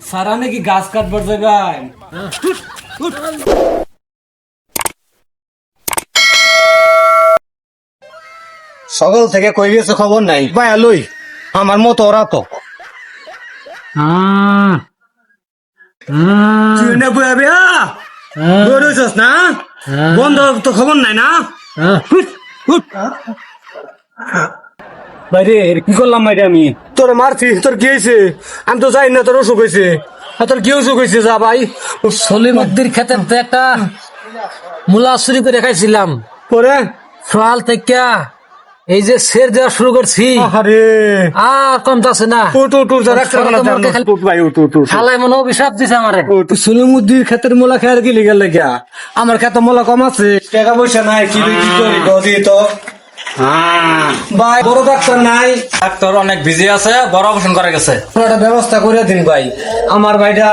সারা নাকি গাছ কাটবার জায়গায় সকাল থেকে কই গেছে খবর নাই ভাই লই আমার মতো ওরা তো তুই না বইয়া বিয়া দৌড়েছস না বন্ধ তো খবর নাই না বাইরে কি করলাম বাইরে আমি তোর মারছি তোর কি হয়েছে আমি তো জানি না তোর অসুখ হয়েছে তোর কি অসুখ হয়েছে যা ভাই সলিমুদ্দির খেতে একটা মূলা চুরি করে খাইছিলাম পরে সকাল থেকে এই যে সের দেওয়া শুরু করছি আরে আর কমতাছে না শালায় মনে অভিশাপ দিছে আমারে সলিমুদ্দির ক্ষেতের মোলা খেয়ার কি লিগেল লাগিয়া আমার খেতে মোলা কম আছে টাকা পয়সা নাই কি করি গদি তো ভাই বড় ডাক্তার নাই ডাক্তার অনেক বিজি আছে বড় অপারেশন করে গেছে একটা ব্যবস্থা করে দিন ভাই আমার ভাইটা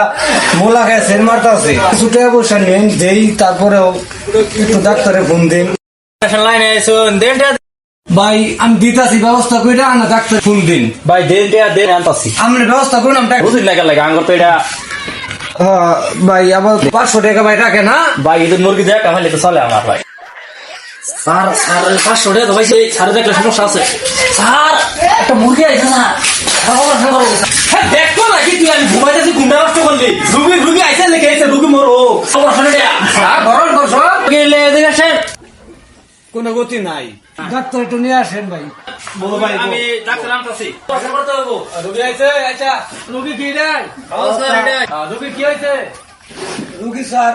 মোলা খেয়ে সেন মারতে আছে কিছু টাকা পয়সা নেন দেই তারপরেও একটু ডাক্তারে ফোন দিন লাইনে দেন ভাই আমি দিতাছি ব্যবস্থা করে না ডাক্তার ফোন দিন ভাই দেন আনতাছি আমি ব্যবস্থা করলাম বুঝলি লাগে আঙ্গুর তো এটা ভাই আবার 500 টাকা ভাই রাখে না ভাই ঈদের মুরগি দেখা হলে তো চলে আমার ভাই স্যার 500 টাকা ভাই স্যার দেখলে সমস্যা আছে স্যার একটা মুরগি আছে না দেখো না কি তুই আমি ঘুমাইতেছি ঘুমটা নষ্ট করলি রুগী আইসা লেগে আইসে রুগী মরো গরম করছো গেলে এদিকে আসেন কোনো গতি নাই ডাক্তার একটু নিয়ে আসেন ভাই বলো ভাই আমি ডাক্তার আনতাছি রুগী আইছে আচ্ছা রুগী কি দেয় রুগী কি হয়েছে রুগী স্যার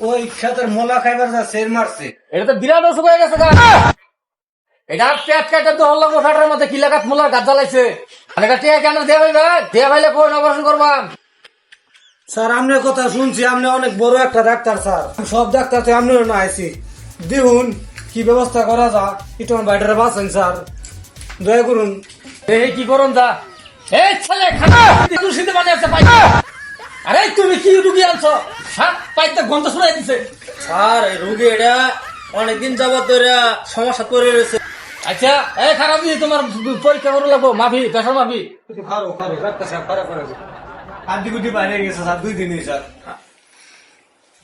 ওই ক্ষেতের মোলা খাইবার যা সের মারছে এটা তো বিরাট অসুখ হয়ে গেছে এটা পেট কাটে তো হল্লা গোঠাটার মধ্যে কি লাগাত মোলার গাছ জ্বালাইছে আর এটা টিয়া কেন দেয়া ভাই দেয়া ভাইলে কোন অপারেশন করবাম স্যার আপনার কথা শুনছি আপনি অনেক বড় একটা ডাক্তার স্যার সব ডাক্তার তো আপনার না আইছি দেখুন কি ব্যবস্থা করা যা একটু আমার বাইরে বাঁচেন স্যার দয়া করুন এই কি করুন যা এই ছেলে খানা দুশিতে মানে আছে পাই আরে তুমি কি রুগী আনছো হ্যাঁ পাইতে গন্ধ শুনাই দিছে আর রুগী এটা অনেকদিন যাবত ধরে সমস্যা করে রয়েছে। আচ্ছা এই খারাপ দিয়ে তোমার পরীক্ষা করে লাগবো মাফি পেশা মাফি খারো খারো ডাক্তার সাহেব খারাপ করে আদি গুটি বাইরে গেছে স্যার 2 দিনই স্যার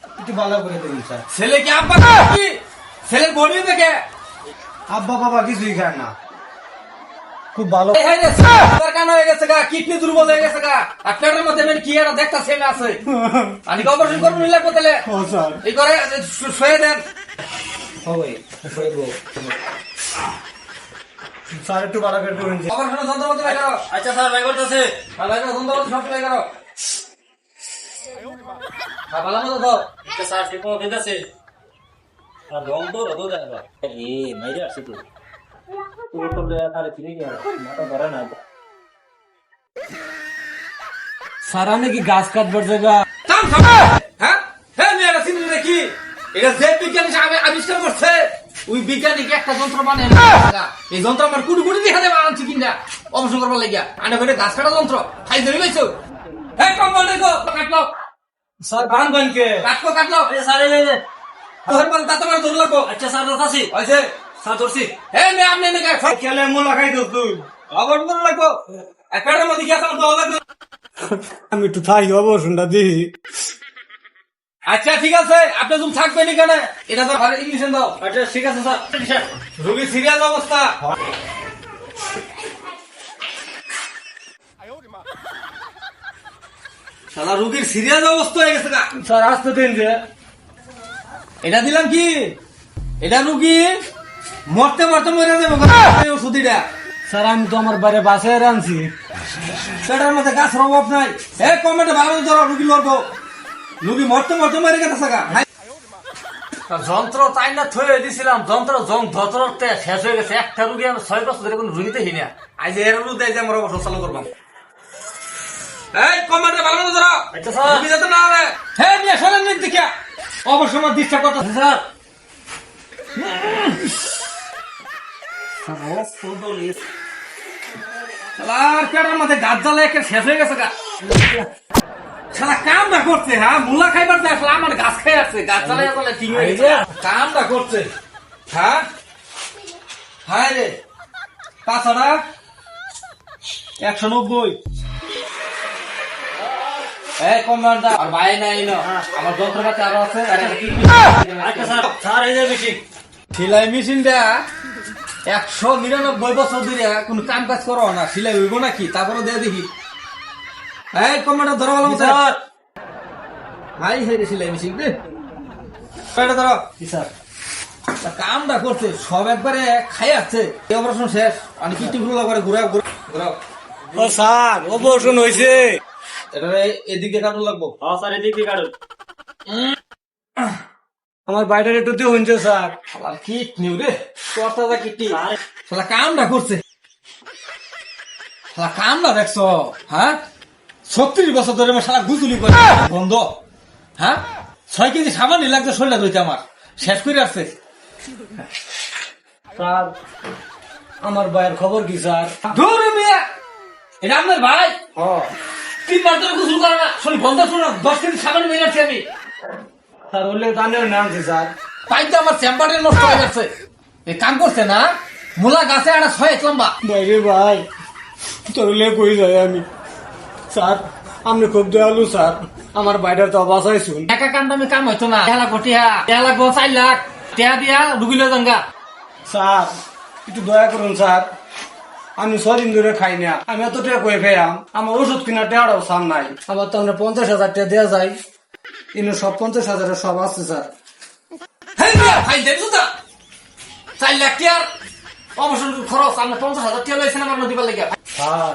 একটু ভালো করে দিন স্যার ছেলে কি আব্বা কি ছেলের বডি দেখে আব্বা বাবা কিছুই খায় না খুব ভালো কান হয়ে গেছে গা কিডনি দুর্বল হয়ে গেছে গা আর পেটের মধ্যে মানে কি একটা দেখতা ছেলে আছে আমি অপারেশন করবো নিলে কোথালে স্যার এই করে শুয়ে দেন ওই শুইবো স্যার একটু ভালো করে দিন অপারেশন যন্ত্রপাতি বাই করো আচ্ছা স্যার ভাই করতেছে বাই করো যন্ত্রপাতি সব বাই করো ভালো মতো দাও আচ্ছা স্যার ঠিক মতো দিতেছে আর রং তো রোদ দেয় না এ মাইরে আসছে তো তুই তো তারে ফিরে গিয়া মাথা ধরে না সারা নাকি গাছ কাটবার জায়গা হ্যাঁ হ্যাঁ মেয়েরা চিনি নাকি এটা যে বিজ্ঞানী আবিষ্কার করছে ওই বিজ্ঞানীকে একটা যন্ত্র মানে এই যন্ত্র আমার কুটি কুটি দেখা দেবে আনছি কিনা অবসর করবার লাগিয়া আনে করে গাছ কাটা যন্ত্র খাই ধরে পাইছো হ্যাঁ কম্পাউন্ডার গো কাটলো স্যার বানবেন কে কাটলো স্যার এই যে তোর বল তা তোমার ধরে লাগবো আচ্ছা স্যার ধরতাছি হইছে স্যার ধরছি হ্যাঁ মে আমনে নাকি খেলে মোলা খাই দোস তুই আবার ধরে লাগবো একটার মধ্যে গিয়ে আমার দাও লাগবে আমি একটু থাই অবসরটা দিই আচ্ছা ঠিক আছে আপনি তুমি থাকবেন এখানে এটা তো ভালো ইংলিশে দাও আচ্ছা ঠিক আছে স্যার রোগী সিরিয়াস অবস্থা শালা রোগীর সিরিয়াস অবস্থা হয়ে গেছে স্যার আসতে দিন যে এটা দিলাম কি এটা রোগী মরতে মরতে মরে যাবে ওষুধ এটা স্যার আমি তো আমার বাড়ি বাসায় আনছি পেটের মধ্যে গাছের অভাব নাই এ কমেন্টে ভালো ধরো রুগী লড়বো রুগী মরতে মরতে মরে গেছে যন্ত্র তাই না থয়ে দিছিলাম যন্ত্র ধরতে শেষ হয়ে গেছে একটা রুগী আমি 6 বছর ধরে কোনো রুগীতে হিনা আজ এর রুগী যে আমরা অবসর চালু করবাম এই কমেন্টে ভালো ধরো আচ্ছা স্যার রুগী যাতে না হবে হ্যাঁ নিয়ে শোনেন নিন দেখে অবশ্য আমার ডিস্টার্ব করতেছে স্যার আর পেটের মধ্যে গাছ জ্বালা একে শেষ হয়ে গেছে গা শালা কামটা করছে হ্যাঁ মুলা খাইবার যায় আসলে আমার গাছ খাই আছে গাছ জ্বালা জ্বালা ঠিক হয়ে গেছে কামটা করছে হ্যাঁ হায় রে 590 এই কমান্ডার আর ভাই নাই না আমার যন্ত্রপাতি আরো আছে আর একটা কি আচ্ছা স্যার স্যার এই যে বেশি সেলাই মেশিনটা 199 বছর ধরে কোনো কাম কাজ করো না, সেলাই হইব নাকি? তারপরে দিয়ে দেখি। এই কমান্ডার ধরো ভালো মতো। স্যার হাই হাই রে সেলাই মেশিন রে, এটা ধরো। কি স্যার তা কামটা করছে সব একবারে খাই আছে। এই অপারেশন শেষ, আমি কিটি গুলো করে ঘুরাও ঘুরাও। ও স্যার অপারেশন হয়েছে। এটা এদিকে কাটুন লাগবো। হ্যাঁ স্যার এদিকে কাটুন। আমার বাইরের একটু দেখুন যে স্যার। শালা কিট নিউ রে, তোরটা কিটি। স্যার শালা কামটা করছে, শালা কামটা দেখছো? হ্যাঁ 36 বছর ধরে আমার শালা গুজুলি করে বন্ধ। হ্যাঁ 6 কেজি সাবান লাগছে শরীরে ধুইতে, আমার শেষ করে আসছে। স্যার আমার ভাইয়ের খবর কি স্যার? ধুর মিয়া, এটা আপনার ভাই? ও 3 বার ধরে গোসল করে না, শরীর বন্ধ শোনো। 10 কেজি সাবান মেরে আসছি আমি। স্যার বললে জানেন না আনছি স্যার। তাই তো আমার চেম্বারে নষ্ট হয়ে যাচ্ছে। এই কাম করছে না, মূলা গাছে একটা 6 লম্বা। বাইরে ভাই তোর কই যাই আমি স্যার, আপনি খুব দয়ালু স্যার, আমার বাইরের তো বাঁচাইছুন। একা কাম দামে কাম হইতো না। 1 লাখ 4 লাখ টিয়া দিয়া রুগীলে জাঙ্গা। স্যার একটু দয়া করুন স্যার, আমি 6 দিন ধরে খাই না, আমি এত টাকা কয়ে খাইয়াম, আমার ওষুধ কিনা টাকাও সার নাই। আমার তো আমরা 50,000 টাকা দেওয়া যায়, কিন্তু সব 50,000 সব আছে স্যার। হেই মিয়া, ভাই দেখছো তো 4 লাখ টিয়ার অবসর খরচ। আমরা 50,000 টিয়া লইছেন আমার নদী পালে গিয়া। স্যার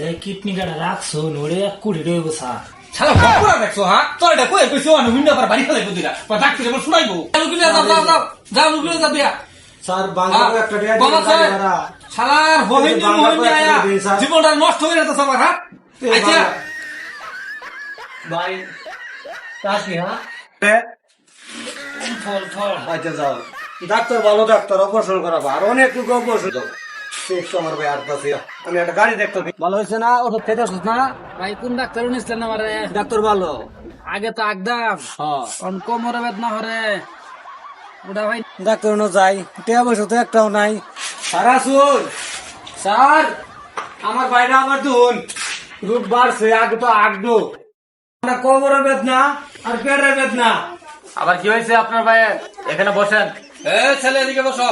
এই কিডনি কাটা রাখছো নড়ে 1 কোটি রইব স্যার। শালা ভক্করা দেখছো? হ্যাঁ তোর এটা কই কইছো? আমি হুন্ডা পার বাড়ি ফেলাই বুদিরা ডাক্তারে বল শুনাইবো। রুগীলে যাও যাও যাও যাও, রুগীলে যা দিয়া। স্যার বাংলাদেশে একটা টাকা বাবা দিয়ে সাহেব, ভাড়া। শালার বহিনী মহিনী আয়া জীবনটা নষ্ট হয়ে যেতেছে আমার। হ্যাঁ আচ্ছা ভাই কাজ কি? হ্যাঁ আচ্ছা যাও, ডাক্তার ভালো ডাক্তার, অপারেশন করাবো আর অনেক লোক অপারেশন আমার ভাই আর পাশে আমি একটা গাড়ি দেখতে ভালো হয়েছে না? ওষুধ খেতে ওষুধ না ভাই কোন ডাক্তার নিছিলেন আমারে? ডাক্তার ভালো। আগে তো আগদাম কোমরে বেদনা হরে ওটা ভাই। ডাক্তার যাই, টেয়া পয়সা তো একটাও নাই। স্যার আসুন স্যার, আমার বাইরে আমার দুন রোগ বাড়ছে, আগে তো আগডো আমরা কোমরের বেদনা আর পেটের বেদনা। আবার কি হয়েছে আপনার ভাইয়ের? এখানে বসেন। এ ছেলে এদিকে বসো।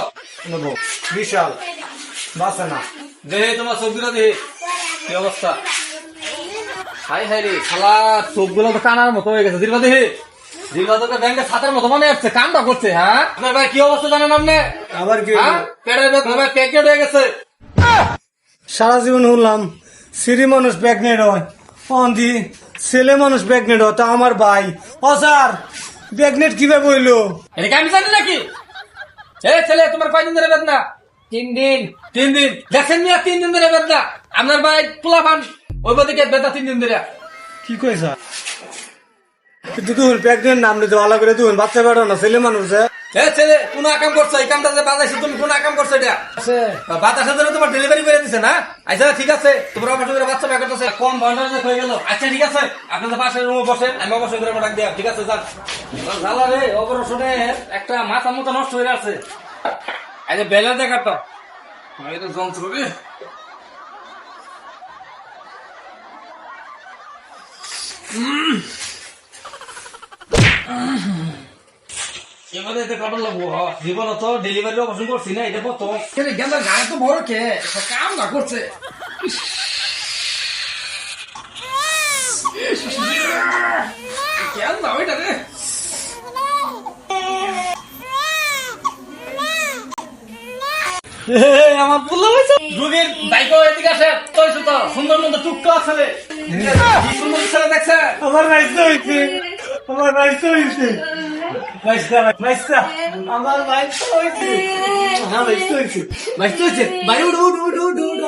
নেবো বিশাল বাসে না। দেহে তোমার চোখগুলো দেহে কি অবস্থা? হাই হাই রে শালা, চোখগুলো তো কানার মতো হয়ে গেছে। জিরবা দেহে, জিরবা তো ব্যাংকের ছাতার মতো মনে হচ্ছে। কামটা করছে। হ্যাঁ আপনার ভাই কি অবস্থা জানেন আপনি? আবার কি হ্যাঁ পেটের ব্যথা ভাই প্যাকেট হয়ে গেছে। সারা জীবন শুনলাম সিরি মানুষ প্রেগনেন্ট হয়, অন্ধি ছেলে মানুষ প্রেগনেন্ট হয়, তা আমার ভাই ও স্যার প্রেগনেন্ট কিভাবে হইলো? এটা কি আমি জানি নাকি? এ ছেলে তোমার কয়দিন ধরে বেদনা? 3 দিন। 3 দিন দেখেন মিয়া, 3 দিন ধরে বেদনা। আপনার ভাই পোলা পান ওই দিকে বেদনা 3 দিন ধরে। কি কই স্যার? কিন্তু তুই প্রেগনেন্ট নাম নিতে ভালো করে, তুই বাচ্চা বেড়ো না, ছেলে মানুষ। এ ছেলে কোন আকাম করছো? এই কামটা যে বাজাইছো তুমি কোন আকাম করছো? এটা আছে বাতাসের জন্য তোমার ডেলিভারি করে দিছে না? আচ্ছা ঠিক আছে, তোমরা অবশ্যই করে বাচ্চা প্যাকেট আছে কম বয়স হয়ে গেল। আচ্ছা ঠিক আছে, আপনাদের পাশের রুমে বসেন, আমি অবশ্যই করে ডাক দিয়া। ঠিক আছে যান। জ্বালা রে অপারেশনের একটা মাথা মতো নষ্ট হয়ে আছে। আচ্ছা বেলা দেখাতো আমি তো যন্ত্র রে। এবারে এতে কত লাগবো? জীবন তো ডেলিভারি অপারেশন করছি না, এটা প্রথম। গেন্দার গায়ে তো বড় কে কাম না করছে। কেন না ওইটা রে? আমার পুল্লা হয়েছে। রুগীর বাইক এদিকে আসে। তোর তো সুন্দর মতো টুকটো আছে। কি সুন্দর ছেলে দেখছে। আমার বাইসটা হয়েছে, আমার বাইসটা হয়েছে, বাইসটা আমার বাইসটা হয়েছে, আমার বাইসটা হয়েছে, বাইসটা হয়েছে, বাইরে উঠ উঠ উঠ উঠ উঠ।